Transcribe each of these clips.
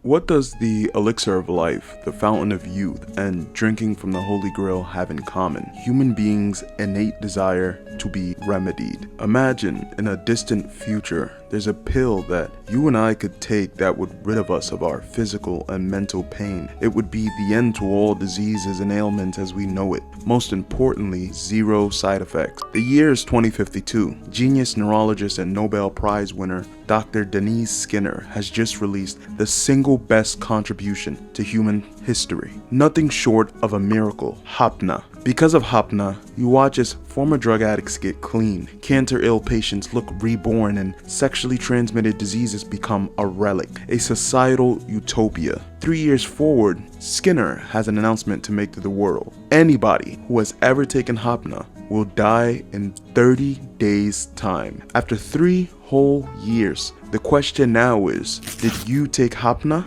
What does the elixir of life, the fountain of youth, and drinking from the Holy Grail have in common? Human beings' innate desire to be remedied. Imagine, in a distant future, there's a pill that you and I could take that would rid us of our physical and mental pain. It would be the end to all diseases and ailments as we know it. Most importantly, zero side effects. The year is 2052. Genius neurologist and Nobel Prize winner Dr. Denise Skinner has just released the single best contribution to human history. Nothing short of a miracle, Hapna. Because of Hapna, you watch as former drug addicts get clean, cancer-ill patients look reborn, and sexually transmitted diseases become a relic, a societal utopia. 3 years forward, Skinner has an announcement to make to the world. Anybody who has ever taken Hapna will die in 30 days' time. After 3 whole years, the question now is, did you take Hapna?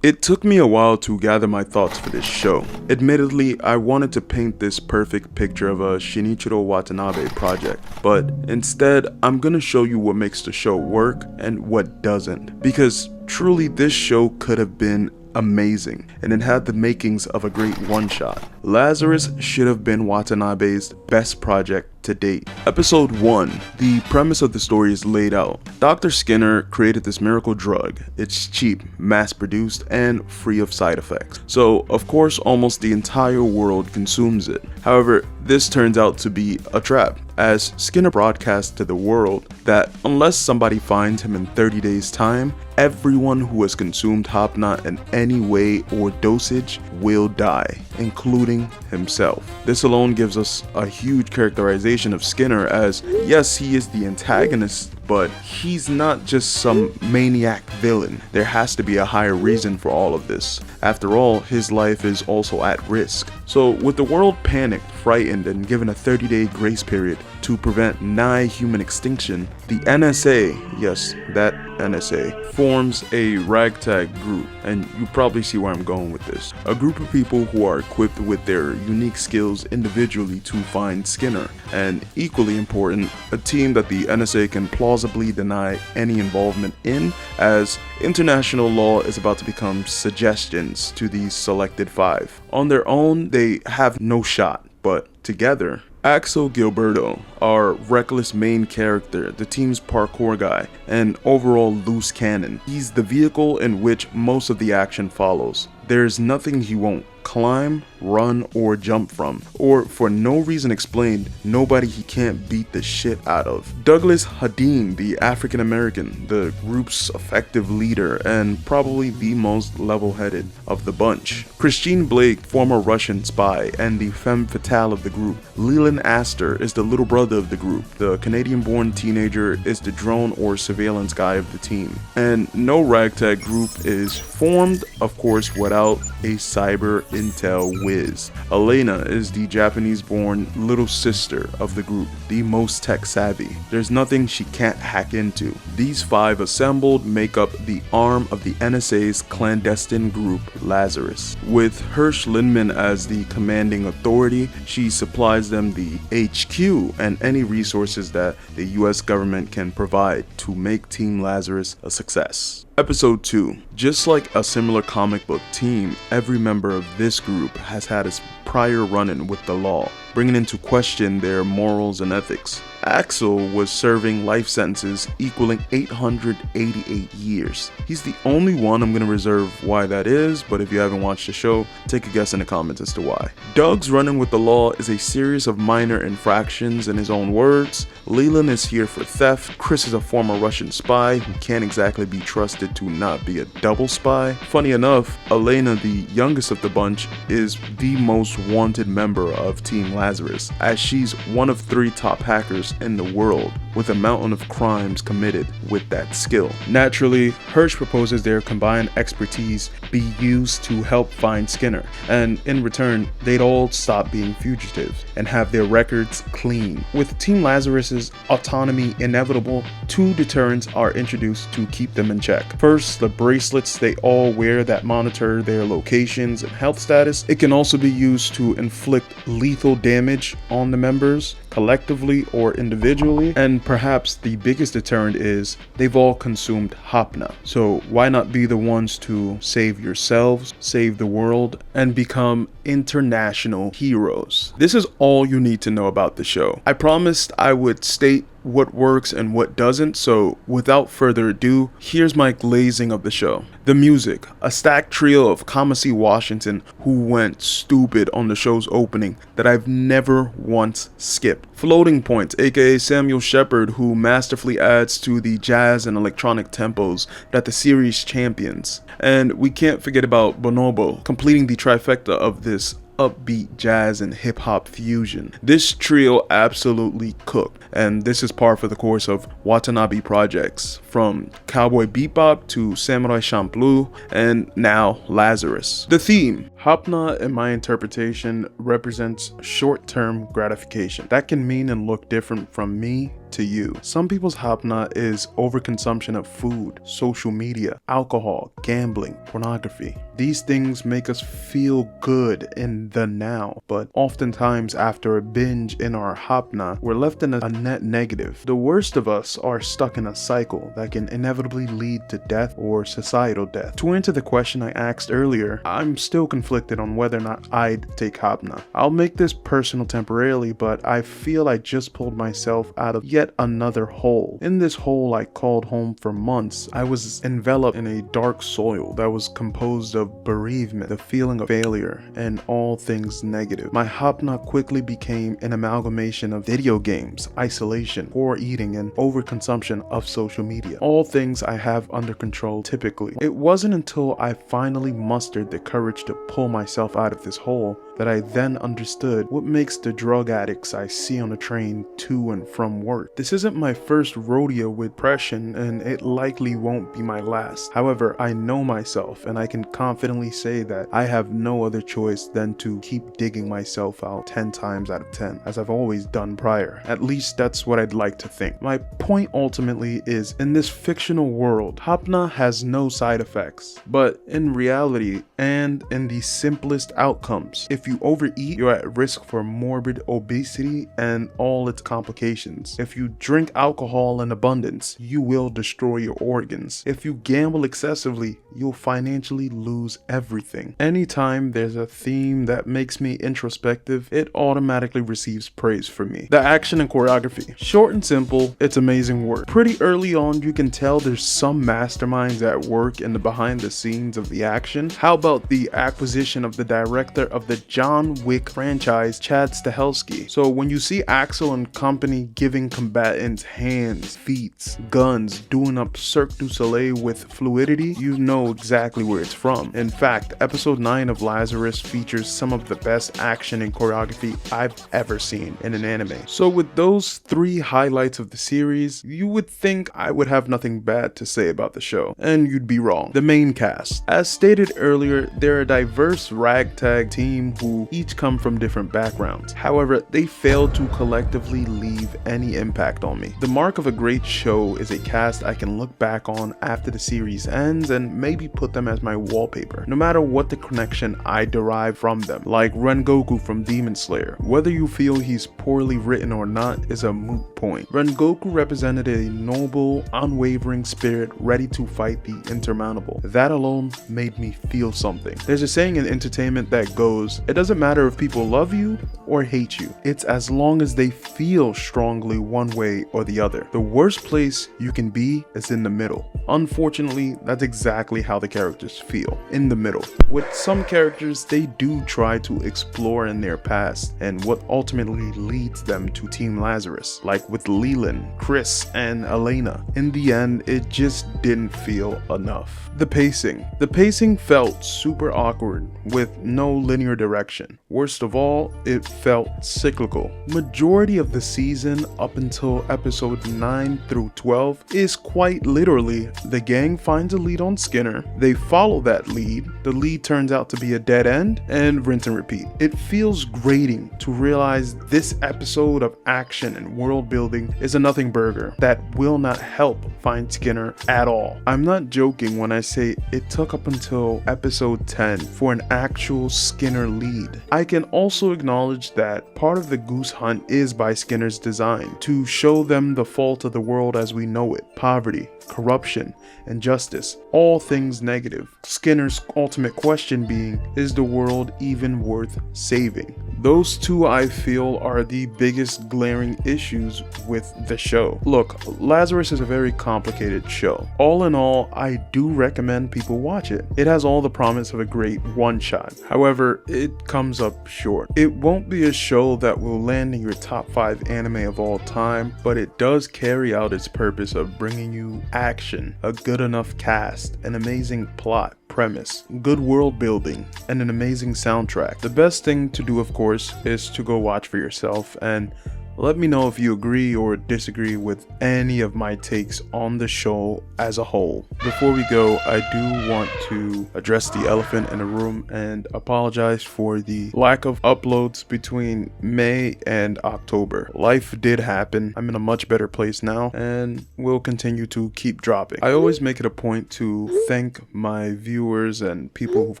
It took me a while to gather my thoughts for this show. Admittedly, I wanted to paint this perfect picture of a Shinichiro Watanabe project, but instead, I'm gonna show you what makes the show work and what doesn't. Because truly, this show could have been amazing, and it had the makings of a great one-shot. Lazarus should have been Watanabe's best project to date. Episode 1. The premise of the story is laid out. Dr. Skinner created this miracle drug. It's cheap, mass-produced, and free of side effects. So, of course, almost the entire world consumes it. However, this turns out to be a trap, as Skinner broadcasts to the world that unless somebody finds him in 30 days' time, everyone who has consumed Hapna in any way or dosage will die, including himself. This alone gives us a huge characterization of Skinner as, yes, he is the antagonist, but he's not just some maniac villain. There has to be a higher reason for all of this. After all, his life is also at risk. So with the world panicked, frightened, and given a 30-day grace period to prevent nigh human extinction, the NSA, yes, that NSA, forms a ragtag group, and you probably see where I'm going with this. A group of people who are equipped with their unique skills individually to find Skinner, and equally important, a team that the NSA can plausibly deny any involvement in, as international law is about to become suggestions to these selected 5. On their own, they have no shot, but together, Axel Gilberto, our reckless main character, the team's parkour guy, and overall loose cannon. He's the vehicle in which most of the action follows. There's nothing he won't climb, run, or jump from, or for no reason explained, nobody he can't beat the shit out of. Douglas Hadeen, the African American, the group's effective leader, and probably the most level-headed of the bunch. Christine Blake, former Russian spy, and the femme fatale of the group. Leland Astor is the little brother of the group. The Canadian-born teenager is the drone or surveillance guy of the team. And no ragtag group is formed, of course, without a cyber intel whiz. Elena is the Japanese-born little sister of the group, the most tech-savvy. There's nothing she can't hack into. These 5 assembled make up the arm of the NSA's clandestine group, Lazarus. With Hirsch Lindman as the commanding authority, she supplies them the HQ and any resources that the US government can provide to make Team Lazarus a success. Episode 2. Just like a similar comic book team, every member of this group has had his prior run-in with the law, bringing into question their morals and ethics. Axel was serving life sentences equaling 888 years. He's the only one I'm going to reserve why that is, but if you haven't watched the show, take a guess in the comments as to why. Doug's run-in with the law is a series of minor infractions in his own words. Leland is here for theft. Chris is a former Russian spy who can't exactly be trusted to not be a double spy. Funny enough, Elena, the youngest of the bunch, is the most wanted member of Team Lazarus, as she's one of 3 top hackers in the world. with a mountain of crimes committed with that skill. Naturally, Hirsch proposes their combined expertise be used to help find Skinner, and in return, they'd all stop being fugitives and have their records clean. With Team Lazarus's autonomy inevitable, two deterrents are introduced to keep them in check. First, the bracelets they all wear that monitor their locations and health status. It can also be used to inflict lethal damage on the members, collectively or individually, and perhaps the biggest deterrent is they've all consumed Hapna. So why not be the ones to save yourselves, save the world, and become international heroes? This is all you need to know about the show. I promised I would state what works and what doesn't, so without further ado, here's my glazing of the show. The music, a stacked trio of Kamasi Washington who went stupid on the show's opening that I've never once skipped. Floating Points, aka Samuel Shepard, who masterfully adds to the jazz and electronic tempos that the series champions. And we can't forget about Bonobo, completing the trifecta of this upbeat jazz and hip-hop fusion. This trio absolutely cooked, and this is par for the course of Watanabe projects, from Cowboy Bebop to Samurai Champloo, and now Lazarus. The theme, Hapna, in my interpretation, represents short-term gratification. That can mean and look different from me to you. Some people's Hapna is overconsumption of food, social media, alcohol, gambling, pornography. These things make us feel good in the now, but oftentimes after a binge in our Hapna, we're left in a net negative. The worst of us are stuck in a cycle that can inevitably lead to death or societal death. To answer the question I asked earlier, I'm still conflicted on whether or not I'd take Hapna. I'll make this personal temporarily, but I feel I just pulled myself out of yet another hole. In this hole I called home for months, I was enveloped in a dark soil that was composed of bereavement, the feeling of failure, and all things negative. My Hapna quickly became an amalgamation of video games, isolation, poor eating, and overconsumption of social media. All things I have under control typically. It wasn't until I finally mustered the courage to pull myself out of this hole that I then understood what makes the drug addicts I see on the train to and from work. This isn't my first rodeo with depression, and it likely won't be my last. However, I know myself, and I can confidently say that I have no other choice than to keep digging myself out 10 times out of 10, as I've always done prior. At least that's what I'd like to think. My point ultimately is, in this fictional world, Hapna has no side effects, but in reality and in the simplest outcomes, if you overeat, you're at risk for morbid obesity and all its complications. If you drink alcohol in abundance, you will destroy your organs. If you gamble excessively, you'll financially lose everything. Anytime there's a theme that makes me introspective, it automatically receives praise from me. The action and choreography. Short and simple, it's amazing work. Pretty early on, you can tell there's some masterminds at work in the behind the scenes of the action. How about the acquisition of the director of the John Wick franchise, Chad Stahelski? So when you see Axel and company giving combatants hands, feet, guns, doing up Cirque du Soleil with fluidity, you know exactly where it's from. In fact, episode 9 of Lazarus features some of the best action and choreography I've ever seen in an anime. So with those 3 highlights of the series, you would think I would have nothing bad to say about the show, and you'd be wrong. The main cast. As stated earlier, they're a diverse ragtag team who each come from different backgrounds. However, they failed to collectively leave any impact on me. The mark of a great show is a cast I can look back on after the series ends and maybe put them as my wallpaper, no matter what the connection I derive from them, like Rengoku from Demon Slayer. Whether you feel he's poorly written or not is a moot point. Rengoku represented a noble, unwavering spirit ready to fight the insurmountable. That alone made me feel something. There's a saying in entertainment that goes, it doesn't matter if people love you or hate you, it's as long as they feel strongly one way or the other. The worst place you can be is in the middle. Unfortunately, that's exactly how the characters feel, in the middle. With some characters, they do try to explore in their past and what ultimately leads them to Team Lazarus, like with Leland, Chris, and Elena. In the end, it just didn't feel enough. The pacing. The pacing felt super awkward, with no linear direction direction. Worst of all, it felt cyclical. Majority of the season up until episode 9 through 12 is quite literally the gang finds a lead on Skinner, they follow that lead, the lead turns out to be a dead end, and rinse and repeat. It feels grating to realize this episode of action and world building is a nothing burger that will not help find Skinner at all. I'm not joking when I say it took up until episode 10 for an actual Skinner lead. I can also acknowledge that part of the goose hunt is by Skinner's design, to show them the fault of the world as we know it: poverty, corruption, injustice, all things negative. Skinner's ultimate question being, is the world even worth saving? Those two, I feel, are the biggest glaring issues with the show. Look, Lazarus is a very complicated show. All in all, I do recommend people watch it. It has all the promise of a great one-shot. However, it comes up short. It won't be a show that will land in your top 5 anime of all time, but it does carry out its purpose of bringing you action, a good enough cast, an amazing plot, premise, good world building, and an amazing soundtrack. The best thing to do, of course, is to go watch for yourself, and let me know if you agree or disagree with any of my takes on the show as a whole. Before we go, I do want to address the elephant in the room and apologize for the lack of uploads between May and October. Life did happen. I'm in a much better place now and will continue to keep dropping. I always make it a point to thank my viewers and people who've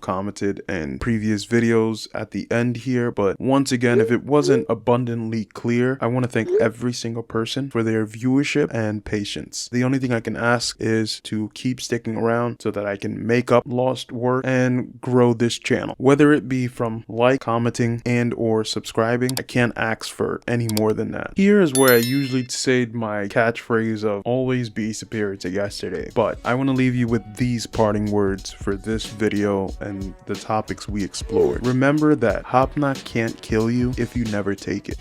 commented in previous videos at the end here, but once again, if it wasn't abundantly clear, I want to thank every single person for their viewership and patience. The only thing I can ask is to keep sticking around so that I can make up lost work and grow this channel. Whether it be from commenting, and or subscribing, I can't ask for any more than that. Here is where I usually say my catchphrase of always be superior to yesterday. But I want to leave you with these parting words for this video and the topics we explored. Remember that Hapna can't kill you if you never take it.